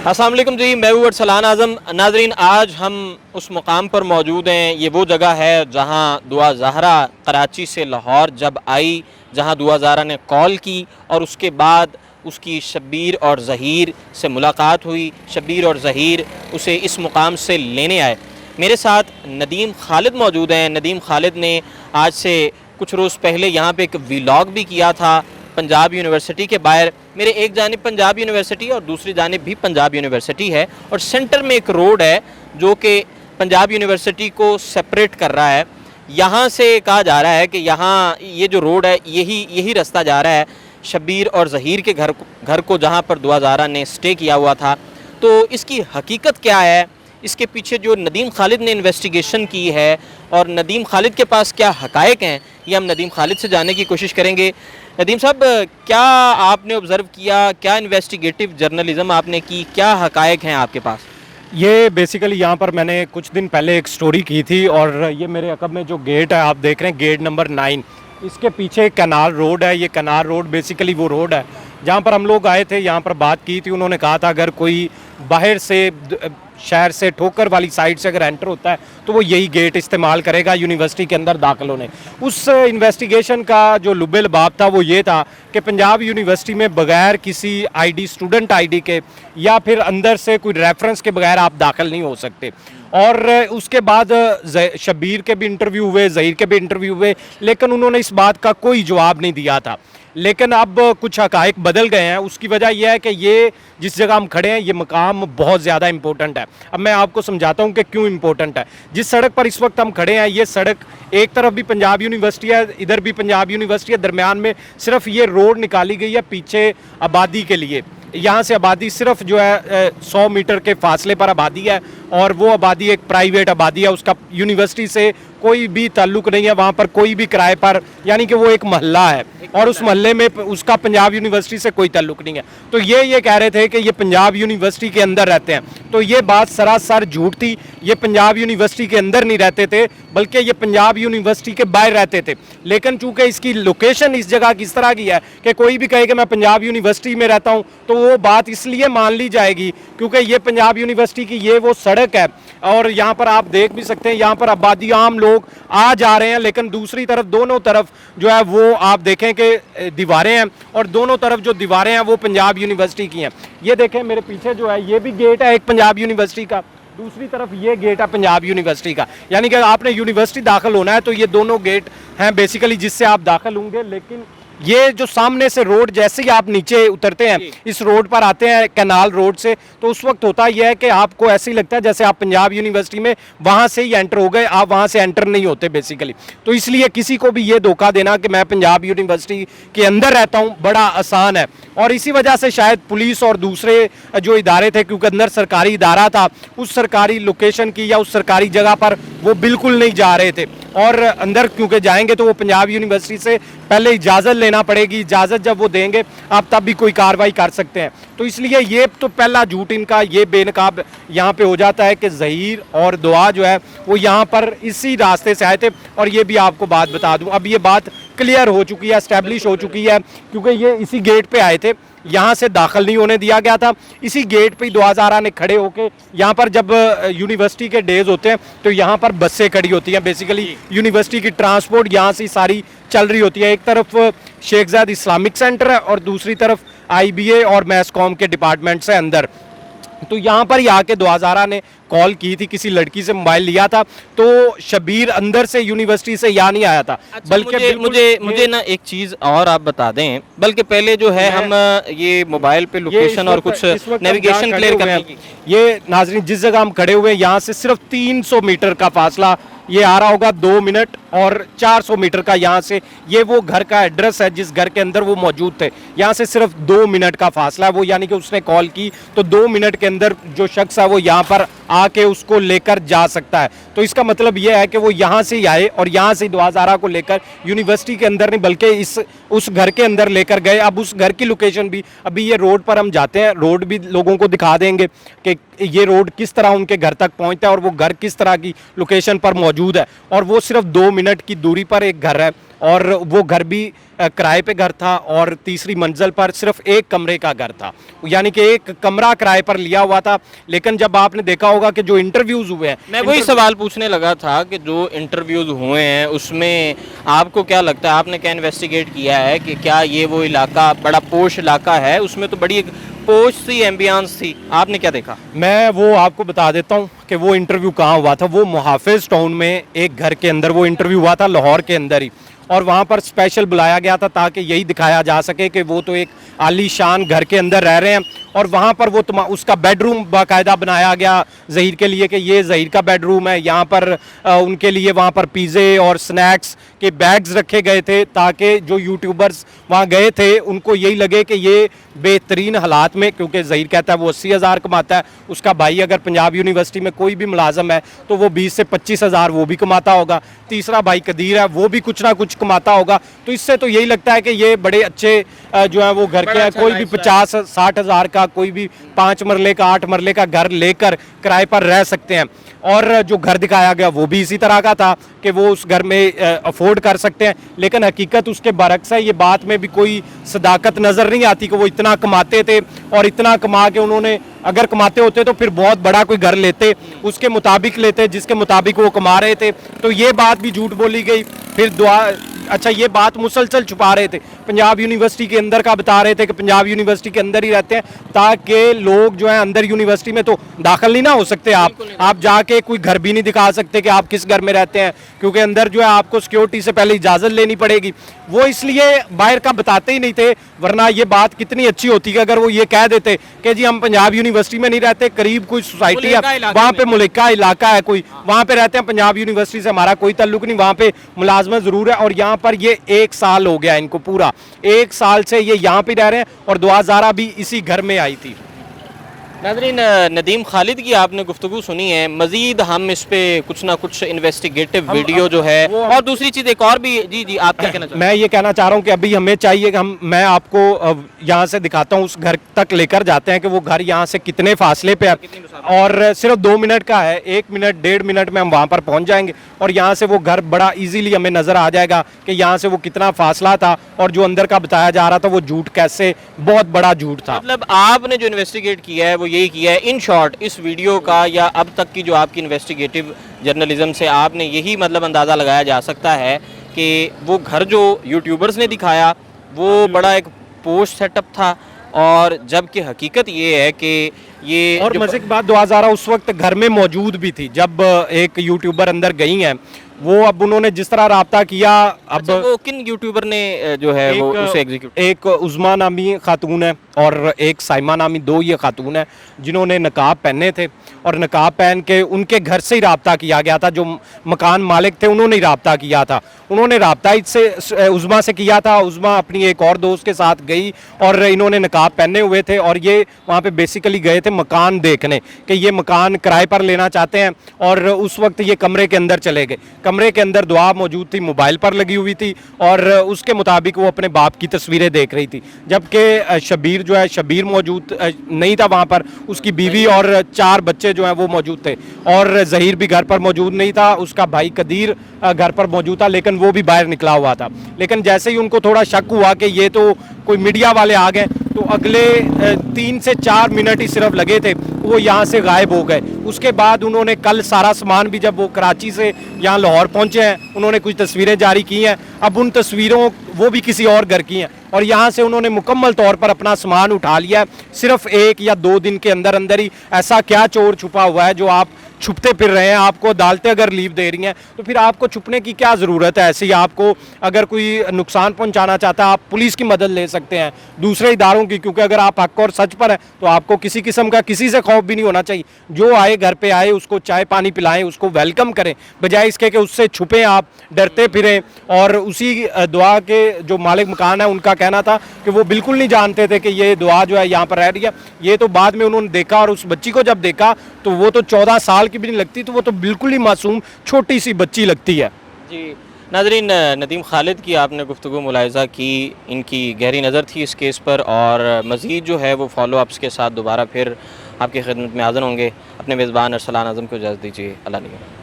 السلام علیکم جی، میں ہوں ارسلان اعظم۔ ناظرین، آج ہم اس مقام پر موجود ہیں، یہ وہ جگہ ہے جہاں دعا زہرا کراچی سے لاہور جب آئی، جہاں دعا زہرا نے کال کی اور اس کے بعد اس کی شبیر اور ظہیر سے ملاقات ہوئی۔ شبیر اور ظہیر اسے اس مقام سے لینے آئے۔ میرے ساتھ ندیم خالد موجود ہیں۔ ندیم خالد نے آج سے کچھ روز پہلے یہاں پہ ایک ویلاگ بھی کیا تھا پنجاب یونیورسٹی کے باہر۔ میرے ایک جانب پنجاب یونیورسٹی اور دوسری جانب بھی پنجاب یونیورسٹی ہے، اور سینٹر میں ایک روڈ ہے جو کہ پنجاب یونیورسٹی کو سپریٹ کر رہا ہے۔ یہاں سے کہا جا رہا ہے کہ یہاں یہ جو روڈ ہے یہی رستہ جا رہا ہے شبیر اور ظہیر کے گھر کو، جہاں پر دعا زہرا نے سٹے کیا ہوا تھا۔ تو اس کی حقیقت کیا ہے، اس کے پیچھے جو ندیم خالد نے انویسٹیگیشن کی ہے اور ندیم خالد کے پاس کیا حقائق ہیں، یہ ہم ندیم خالد سے جاننے کی کوشش کریں گے۔ ندیم صاحب، کیا آپ نے آبزرو کیا، کیا انویسٹیگیٹو جرنلزم آپ نے کی، کیا حقائق ہیں آپ کے پاس؟ یہ بیسیکلی یہاں پر میں نے کچھ دن پہلے ایک سٹوری کی تھی، اور یہ میرے عقب میں جو گیٹ ہے آپ دیکھ رہے ہیں، گیٹ نمبر 9، اس کے پیچھے کینال روڈ ہے۔ یہ کینال روڈ بیسیکلی وہ روڈ ہے جہاں پر ہم لوگ آئے تھے، یہاں پر بات کی تھی۔ انہوں نے کہا تھا اگر کوئی باہر سے شہر سے ٹھوکر والی سائڈ سے اگر انٹر ہوتا ہے تو وہ یہی گیٹ استعمال کرے گا یونیورسٹی کے اندر داخل ہونے۔ اس انویسٹیگیشن کا جو لب لباب تھا وہ یہ تھا کہ پنجاب یونیورسٹی میں بغیر کسی I D, student I D کے یا پھر اندر سے کوئی ریفرنس کے بغیر آپ داخل نہیں ہو سکتے۔ اور اس کے بعد شبیر کے بھی انٹرویو ہوئے، ظہیر کے بھی انٹرویو ہوئے، لیکن انہوں نے اس بات کا کوئی جواب نہیں دیا تھا۔ لیکن اب کچھ حقائق بدل گئے ہیں۔ اس کی وجہ یہ ہے کہ یہ جس جگہ ہم کھڑے ہیں یہ مقام بہت زیادہ امپورٹنٹ ہے۔ اب میں آپ کو سمجھاتا ہوں کہ کیوں امپورٹنٹ ہے۔ جس سڑک پر اس وقت ہم کھڑے ہیں، یہ سڑک ایک طرف بھی پنجاب یونیورسٹی ہے، ادھر بھی پنجاب یونیورسٹی ہے، درمیان میں صرف یہ روڈ نکالی گئی ہے پیچھے آبادی کے لیے۔ یہاں سے آبادی صرف جو ہے 100 میٹر کے فاصلے پر آبادی ہے، اور وہ آبادی ایک پرائیویٹ آبادی ہے، اس کا یونیورسٹی سے کوئی بھی تعلق نہیں ہے۔ وہاں پر کوئی بھی کرائے پر، یعنی کہ وہ ایک محلہ ہے، اور اس محلے میں اس کا پنجاب یونیورسٹی سے کوئی تعلق نہیں ہے۔ تو یہ کہہ رہے تھے کہ یہ پنجاب یونیورسٹی کے اندر رہتے ہیں، تو یہ بات سراسر جھوٹ تھی۔ یہ پنجاب یونیورسٹی کے اندر نہیں رہتے تھے، بلکہ یہ پنجاب یونیورسٹی کے باہر رہتے تھے۔ لیکن چونکہ اس کی لوکیشن اس جگہ کس طرح کی ہے کہ کوئی بھی کہے کہ میں پنجاب یونیورسٹی میں رہتا ہوں تو وہ بات اس لیے مان لی جائے گی کیونکہ یہ پنجاب یونیورسٹی کی یہ وہ سڑک ہے، اور یہاں پر آپ دیکھ بھی سکتے ہیں یہاں پر آبادی عام لوگ آ جا رہے ہیں، لیکن دوسری طرف دونوں طرف جو ہے وہ آپ دیکھیں کہ دیواریں ہیں، اور دونوں طرف جو دیواریں ہیں وہ پنجاب یونیورسٹی کی ہیں۔ یہ دیکھیں میرے پیچھے جو ہے یہ بھی گیٹ ہے ایک پنجاب یونیورسٹی کا، دوسری طرف یہ گیٹ ہے پنجاب یونیورسٹی کا، یعنی کہ آپ نے یونیورسٹی داخل ہونا ہے تو یہ دونوں گیٹ ہیں بیسیکلی جس سے آپ داخل ہوں گے۔ لیکن یہ جو سامنے سے روڈ، جیسے ہی آپ نیچے اترتے ہیں اس روڈ پر آتے ہیں کینال روڈ سے، تو اس وقت ہوتا یہ ہے کہ آپ کو ایسے ہی لگتا ہے جیسے آپ پنجاب یونیورسٹی میں وہاں سے ہی انٹر ہو گئے، آپ وہاں سے انٹر نہیں ہوتے بیسیکلی۔ تو اس لیے کسی کو بھی یہ دھوکہ دینا کہ میں پنجاب یونیورسٹی کے اندر رہتا ہوں بڑا آسان ہے، اور اسی وجہ سے شاید پولیس اور دوسرے جو ادارے تھے، کیونکہ اندر سرکاری ادارہ تھا، اس سرکاری لوکیشن کی یا اس سرکاری جگہ پر وہ بالکل نہیں جا رہے تھے، اور اندر کیونکہ جائیں گے تو وہ پنجاب یونیورسٹی سے پہلے اجازت لینا پڑے گی، اجازت جب وہ دیں گے آپ تب بھی کوئی کارروائی کر سکتے ہیں۔ تو اس لیے یہ تو پہلا جھوٹ ان کا یہ بے نقاب یہاں پہ ہو جاتا ہے کہ ظہیر اور دعا جو ہے وہ یہاں پر اسی راستے سے آئے تھے، اور یہ بھی آپ کو بات بتا دوں، اب یہ بات کلیئر ہو چکی ہے، اسٹیبلش ہو چکی ہے، کیونکہ یہ اسی گیٹ پہ آئے تھے، یہاں سے داخل نہیں ہونے دیا گیا تھا۔ اسی گیٹ پہ دعا زہرا نے کھڑے ہو کے، یہاں پر جب یونیورسٹی کے ڈیز ہوتے ہیں تو یہاں پر بسیں کھڑی ہوتی ہیں، بیسیکلی یونیورسٹی کی ٹرانسپورٹ یہاں سے ساری چل رہی ہوتی ہے۔ ایک طرف شیخ زاید اسلامک سینٹر ہے اور دوسری طرف آئی بی اے اور میس کام کے ڈپارٹمنٹ سے اندر۔ تو یہاں پر ہی آ کے دعا زہرا نے کال کی تھی، کسی لڑکی سے موبائل لیا تھا، تو شبیر اندر سے یونیورسٹی سے یہاں نہیں آیا تھا، بلکہ مجھے نا ایک چیز اور آپ بتا دیں، بلکہ پہلے جو ہے ہم یہ موبائل پہ لوکیشن اور کچھ نیویگیشن کلیئر کرنے کی، یہ ناظرین جس جگہ ہم کھڑے ہوئے یہاں سے صرف 300 میٹر کا فاصلہ یہ آ رہا ہوگا، 2 منٹ اور 400 میٹر کا یہاں سے یہ وہ گھر کا ایڈریس ہے جس گھر کے اندر وہ موجود تھے، یہاں سے صرف 2 منٹ کا فاصلہ ہے وہ، یعنی کہ اس نے کال کی تو 2 منٹ کے اندر جو شخص ہے وہ یہاں پر آ کے اس کو لے کر جا سکتا ہے۔ تو اس کا مطلب یہ ہے کہ وہ یہاں سے ہی آئے اور یہاں سے دعا زہرا کو لے کر یونیورسٹی کے اندر نہیں بلکہ اس گھر کے اندر لے کر گئے۔ اب اس گھر کی لوکیشن بھی، ابھی یہ روڈ پر ہم جاتے ہیں، روڈ بھی لوگوں کو دکھا دیں گے کہ یہ روڈ کس طرح ان کے گھر تک پہنچتا ہے اور وہ گھر کس طرح کی لوکیشن پر موجود ہے، اور وہ صرف 2 منٹ کی دوری پر ایک گھر ہے، اور وہ گھر بھی کرائے پہ گھر تھا اور تیسری منزل پر صرف ایک کمرے کا گھر تھا, یعنی کہ ایک کمرہ کرائے پر لیا ہوا تھا. لیکن جب آپ نے دیکھا ہوگا کہ جو انٹرویوز ہوئے ہیں, میں وہی سوال پوچھنے لگا تھا کہ جو انٹرویوز ہوئے ہیں اس میں آپ کو کیا لگتا ہے, آپ نے کیا انویسٹیگیٹ کیا ہے کہ کیا یہ وہ علاقہ بڑا پوش علاقہ ہے؟ اس میں تو بڑی ایک پوش سی ایمبیانس تھی, آپ نے کیا دیکھا؟ میں وہ آپ کو بتا دیتا ہوں کہ وہ انٹرویو کہاں ہوا تھا. وہ محافظ ٹاؤن میں ایک گھر کے اندر وہ انٹرویو ہوا تھا, لاہور کے اندر ہی, اور وہاں پر اسپیشل بلایا گیا تھا تاکہ یہی دکھایا جا سکے کہ وہ تو ایک عالی شان گھر کے اندر رہ رہے ہیں. اور وہاں پر وہ اس کا بیڈ روم باقاعدہ بنایا گیا ظہیر کے لیے کہ یہ ظہیر کا بیڈ روم ہے. یہاں پر ان کے لیے وہاں پر پیزے اور سنیکس کے بیگز رکھے گئے تھے تاکہ جو یوٹیوبرز وہاں گئے تھے ان کو یہی لگے کہ یہ بہترین حالات میں, کیونکہ ظہیر کہتا ہے وہ 80,000 کماتا ہے, اس کا بھائی اگر پنجاب یونیورسٹی میں کوئی بھی ملازم ہے تو وہ 20 سے 25,000 وہ بھی کماتا ہوگا, تیسرا بھائی قدیر ہے وہ بھی کچھ نہ کچھ کماتا ہوگا. تو اس سے تو یہی لگتا ہے کہ یہ بڑے اچھے جو ہیں وہ گھر کے ہیں. کوئی بھی 50-60 ہزار کا, کوئی بھی 5 مرلے کا 8 مرلے کا گھر لے کر کرائے پر رہ سکتے ہیں. اور جو گھر دکھایا گیا وہ بھی اسی طرح کا تھا کہ وہ اس گھر میں افورڈ کر سکتے ہیں. لیکن حقیقت اس کے برعکس ہے. یہ بات میں بھی کوئی صداقت نظر نہیں آتی کہ وہ اتنا کماتے تھے, اور اتنا کما کے انہوں نے, اگر کماتے ہوتے تو پھر بہت بڑا کوئی گھر لیتے, اس کے مطابق لیتے جس کے مطابق وہ کما رہے تھے. تو یہ بات بھی جھوٹ بولی گئی. پھر اچھا یہ بات مسلسل چھپا رہے تھے, پنجاب یونیورسٹی کے اندر کا بتا رہے تھے کہ پنجاب یونیورسٹی کے اندر ہی رہتے ہیں تاکہ لوگ جو ہیں اندر یونیورسٹی میں تو داخل نہیں نہ ہو سکتے. آپ جا کے کوئی گھر بھی نہیں دکھا سکتے کہ آپ کس گھر میں رہتے ہیں, کیونکہ اندر جو ہے آپ کو سیکیورٹی سے پہلے اجازت لینی پڑے گی. وہ اس لیے باہر کا بتاتے ہی نہیں تھے, ورنہ یہ بات کتنی اچھی ہوتی کہ اگر وہ یہ کہہ دیتے کہ جی ہم پنجاب یونیورسٹی میں نہیں رہتے, قریب کوئی سوسائٹی ہے وہاں پہ ملکہ علاقہ ہے کوئی, وہاں پہ رہتے ہیں, پنجاب یونیورسٹی سے ہمارا کوئی تعلق نہیں, وہاں پہ ملازمت ضرور ہے. اور یہاں پر یہ 1 سال ہو گیا ان کو, پورا 1 سال سے یہ یہاں پہ رہ رہے ہیں, اور دعا زارہ بھی اسی گھر میں آئی تھی. ناظرین, ندیم خالد کی آپ نے گفتگو سنی ہے. مزید ہم اس پہ کچھ نہ کچھ انویسٹیگیٹو ویڈیو جو ہے, اور دوسری چیز ایک اور بھی, جی آپ کیا کہنا چاہتے ہیں؟ میں یہ کہنا چاہ رہا ہوں کہ ابھی ہمیں چاہیے کہ میں آپ کو یہاں سے دکھاتا ہوں, اس گھر تک لے کر جاتے ہیں کہ وہ گھر یہاں سے کتنے فاصلے پہ ہے, اور صرف 2 منٹ کا ہے, 1 منٹ 1.5 منٹ میں ہم وہاں پر پہنچ جائیں گے, اور یہاں سے وہ گھر بڑا ایزیلی ہمیں نظر آ جائے گا کہ یہاں سے وہ کتنا فاصلہ تھا, اور جو اندر کا بتایا جا رہا تھا وہ جھوٹ کیسے, بہت بڑا جھوٹ تھا. مطلب آپ نے جو انویسٹیگیٹ کیا ہے وہ یہی کیا ہے ان شارٹ اس ویڈیو کا, یا اب تک کی جو آپ کی انویسٹیگیٹو جرنلزم سے آپ نے یہی مطلب اندازہ لگایا جا سکتا ہے کہ وہ گھر جو یوٹیوبرز نے دکھایا وہ بڑا ایک پوش سیٹ اپ تھا, اور جب کہ حقیقت یہ ہے کہ یہ, اور مزے کی بات, دعا زارہ اس وقت گھر میں موجود بھی تھی جب ایک یوٹیوبر اندر گئی ہیں. وہ اب انہوں نے جس طرح رابطہ کیا, اب وہ کن یوٹیوبر نے جو ہے وہ اسے ایگزیکیوٹ, ایک عظما نامی خاتون ہے اور ایک سائمہ نامی, 2 یہ خاتون ہیں جنہوں نے نقاب پہنے تھے, اور نقاب پہن کے ان کے گھر سے ہی رابطہ کیا گیا تھا. جو مکان مالک تھے انہوں نے ہی رابطہ کیا تھا, انہوں نے رابطہ اس سے عظما سے کیا تھا. عظما اپنی ایک اور دوست کے ساتھ گئی اور انہوں نے نقاب پہنے ہوئے تھے, اور یہ وہاں پہ بیسیکلی گئے تھے مکان دیکھنے کہ یہ مکان کرائے پر لینا چاہتے ہیں. اور اس وقت یہ کمرے کے اندر چلے گئے. کمرے کے اندر دعا موجود تھی, موبائل پر لگی ہوئی تھی, اور اس کے مطابق وہ اپنے باپ کی تصویریں دیکھ رہی تھی. جبکہ شبیر جو ہے, شبیر موجود نہیں تھا وہاں پر, اس کی بیوی اور 4 بچے جو ہیں وہ موجود تھے, اور ظہیر بھی گھر پر موجود نہیں تھا, اس کا بھائی قدیر گھر پر موجود تھا, لیکن وہ بھی باہر نکلا ہوا تھا. لیکن جیسے ہی ان کو تھوڑا شک ہوا کہ یہ تو کوئی میڈیا والے آ گئے, تو اگلے 3 سے 4 منٹ ہی صرف لگے تھے, وہ یہاں سے غائب ہو گئے. اس کے بعد انہوں نے کل سارا سامان بھی, جب وہ کراچی سے یہاں لاہور پہنچے ہیں, انہوں نے کچھ تصویریں جاری کی ہیں. اب ان تصویروں وہ بھی کسی اور گھر کی ہیں, اور یہاں سے انہوں نے مکمل طور پر اپنا سامان اٹھا لیا ہے. صرف 1 یا 2 دن کے اندر اندر ہی. ایسا کیا چور چھپا ہوا ہے جو آپ چھپتے پھر رہے ہیں؟ آپ کو عدالتیں اگر لیو دے رہی ہیں تو پھر آپ کو چھپنے کی کیا ضرورت ہے؟ ایسے ہی آپ کو اگر کوئی نقصان پہنچانا چاہتا ہے آپ پولیس کی مدد لے سکتے ہیں, دوسرے اداروں کی, کیونکہ اگر آپ حق اور سچ پر ہیں تو آپ کو کسی قسم کا کسی سے خوف بھی نہیں ہونا چاہیے. جو آئے گھر پہ آئے اس کو چائے پانی پلائیں, اس کو ویلکم کریں, بجائے اس کے کہ اس سے چھپیں, آپ ڈرتے پھریں. اور اسی دعا کے جو مالک مکان ہے ان کا کہنا تھا کہ وہ بالکل نہیں جانتے تھے کہ یہ دعا جو ہے یہاں پر رہ رہی ہے. یہ تو بعد میں انہوں نے دیکھا, اور اس بچی کو جب دیکھا تو وہ تو 14 سال کی بھی نہیں لگتی, تو وہ تو بالکل ہی معصوم چھوٹی سی بچی لگتی ہے. جی ناظرین, ندیم خالد کی آپ نے گفتگو ملاحظہ کی, ان کی گہری نظر تھی اس کیس پر, اور مزید جو ہے وہ فالو اپس کے ساتھ دوبارہ پھر آپ کی خدمت میں حاضر ہوں گے. اپنے میزبان ارسلان اعظم کو اجازت دیجیے. اللہ نگہبان.